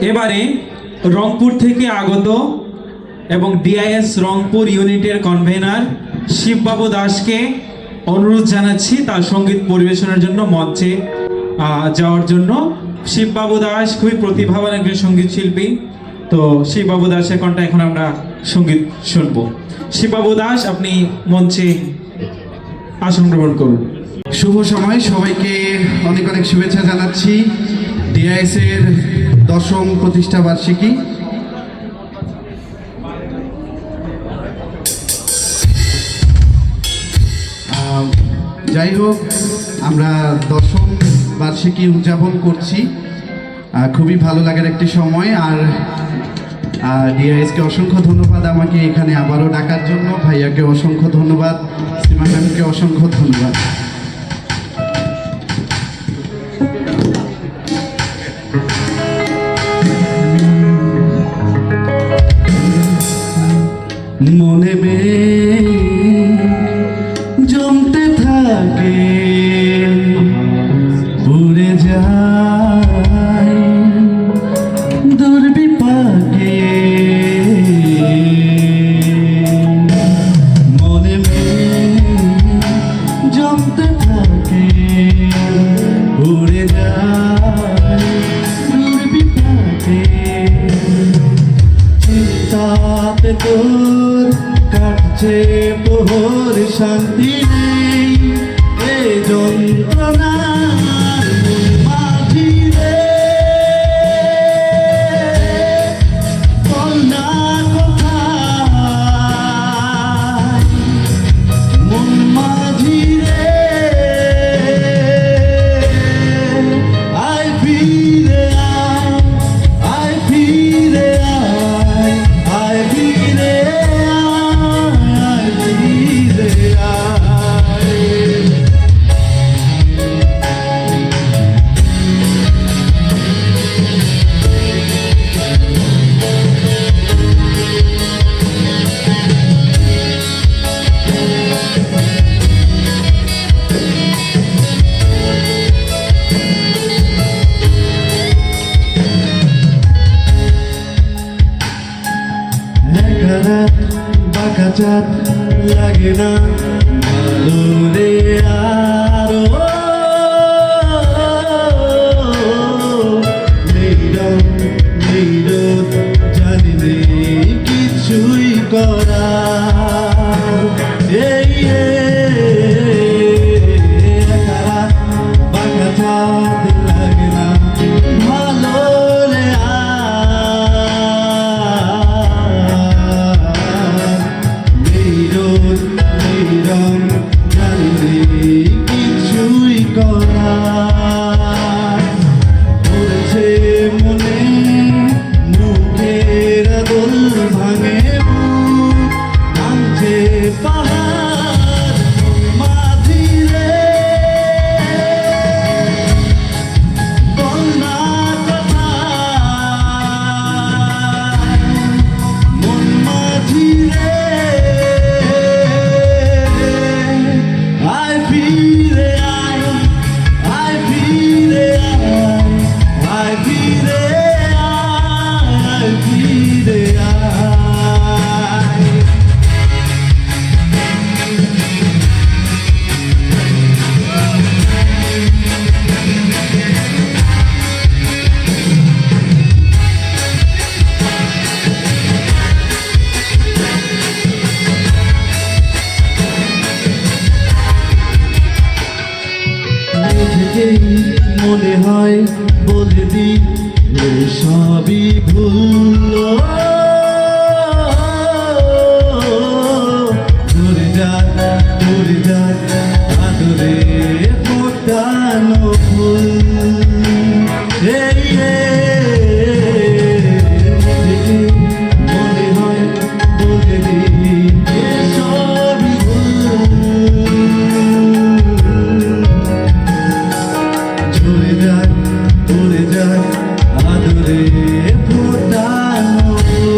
এবারে রংপুর থেকে আগত এবং ডিআইএস রংপুর ইউনিটের কনভেনার শিববাবু দাসকে অনুরোধ জানাচ্ছি তার সঙ্গীত পরিবেশনের জন্য মঞ্চে যাওয়ার জন্য। শিববাবু দাস খুবই প্রতিভাবান একজন সঙ্গীত শিল্পী। তো শিববাবু দাসের কণ্ঠে এখন আমরা সঙ্গীত শুনবো। শিববাবু দাস, আপনি মঞ্চে আসন গ্রহণ করুন। শুভ সময়, সবাইকে অনেক অনেক শুভেচ্ছা জানাচ্ছি। ডিআইএস এর 10ম প্রতিষ্ঠা বার্ষিকী। যাই হোক, আমরা 10ম বার্ষিকী উদযাপন করছি, খুবই ভালো লাগার একটি সময়। আর ডিআইএসকে অসংখ্য ধন্যবাদ আমাকে এখানে আবারও ডাকার জন্য। ভাইয়াকে অসংখ্য ধন্যবাদ, সীমা ম্যামকে অসংখ্য ধন্যবাদ। মনে জমতে থাকে, উড়ে যায় দুর্বিপাকে। মনে জমতে থাকে, উড়ে যায় দুর্বিপাকে। চিন্তাতে তোর কাটছে প্রহর, শান্তি নেই এ যন্ত্রণার মাঝি রে। কন্যা কোথায় মন মাঝি রে, আয় ফিরে আয়, আয় ফিরে আয়, আয় ফিরে আয়, আয় ফিরে আয়। বাঁকা চাঁদ লাগে না ভালো রে আরো, জানি রে কিছুই করা। এই বাঁকা চাঁদ লাগে না ভালো রে কিছুই করা। পড়েছে মনে মুখের দোল ভাঙে, ভাঙছে পাহাড় মাঝি রে। কন্যা কোথায় মন মাঝি রে, আয় ফিরে আয়, আয় ফিরে আয়, আয় ফিরে আয়, আয় ফিরে আয়। মনে হয় বলে দি সবই ভুল, দূরে যাক দূরে যাক আদরে ফোটানো ফুল। মনে হয় বলে দি সবই ভুল, উড়ে যাক আদরে ফোটানো ফুল।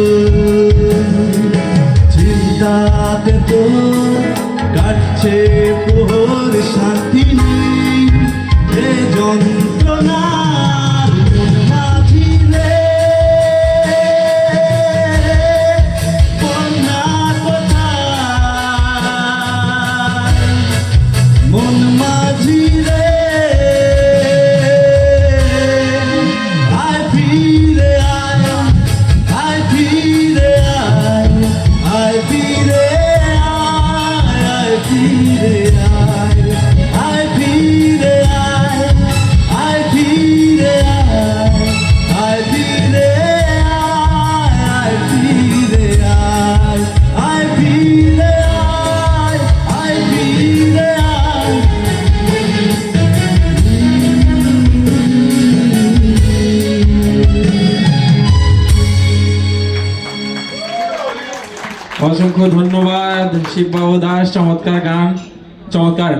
অসংখ্য ধন্যবাদ শিববাবু দাস, চমৎকার গান, চমৎকার